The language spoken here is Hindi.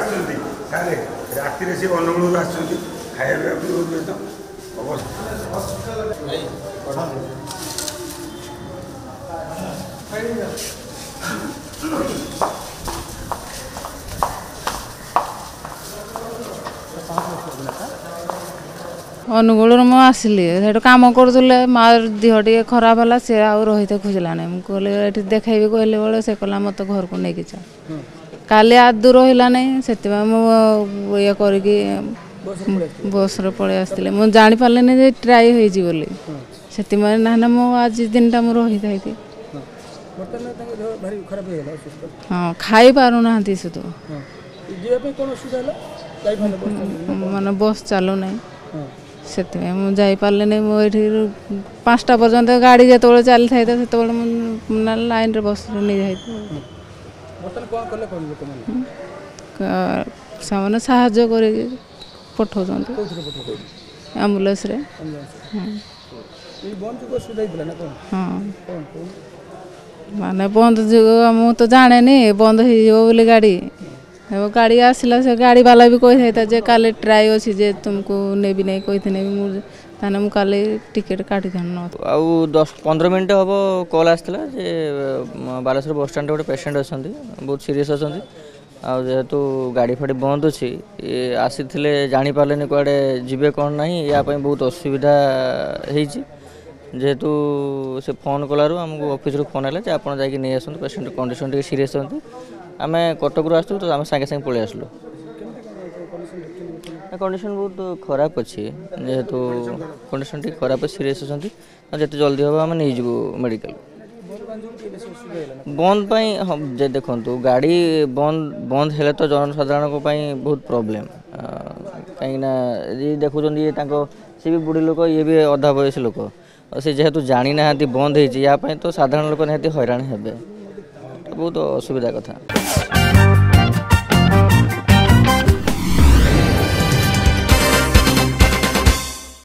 आसुचंदी सारे राति रे से अनुगुण आसुचंदी खाଇବା ପିଇବା ତ अनुगुल मु आसली से कम करुले माँ देह टे खराब है सी आउ रही खोजला ना मुझे ये देखी कहले बेले से कहला मत घर को लेकिन चल काली आदू रहा नहीं से ये कर बस पलि आसते मुझे जापारे ट्राए होली से ना मुझे दिन टा मुझे रही थी हाँ खाई पार ना से तो माने बस चलू ना से मुझे मुझे 5टा पर्यंत गाड़ी जो चली था से लाइन रे बस नहीं जाए से साहाଯ୍य कर पठाऊँ एम्बुलेंस रे हाँ माने बंद जो मुझे तो जाने नहीं बंद हो गाड़ी गाड़ी आसला से गाड़ी वाला भी कही था जे काले ट्राए अच्छी जे तुमको नेबी नहीं कही थी मुझे मुझे काले टिकेट काटी था 10-15 मिनट हम कॉल आसाला जे बालेश्वर बस स्टैंड गोटे पेसेंट अच्छा बहुत सीरीयस अच्छा जेहेतु गाड़ी फाड़ी बंद अच्छी आसी जापारे कड़े जी कौन ना या बहुत असुविधा जेहेतु से फोन कलु आमको ऑफिस रू फोन है आप नहीं आसतु पेसेंट कंडीशन टी सीरीयस अच्छी आम कटक रू आसलु तो आम सागे सागे पलि आसलु कंडीशन बहुत खराब अच्छी जेहेतु कंडीशन टी खराब सीरीयस अच्छा जिते जल्दी हम आम नहीं जीवु मेडिकल बंद हाँ देखो गाड़ी बंद है तो जनसाधारण बहुत प्रोब्लेम कहीं देखुं सी भी बुढ़ी लोक ये भी अधा बयस लोक से जेहेतु जानी ना बंद होती तो साधारण लोक निहाती हैरान हे बहुत असुविधा कथा।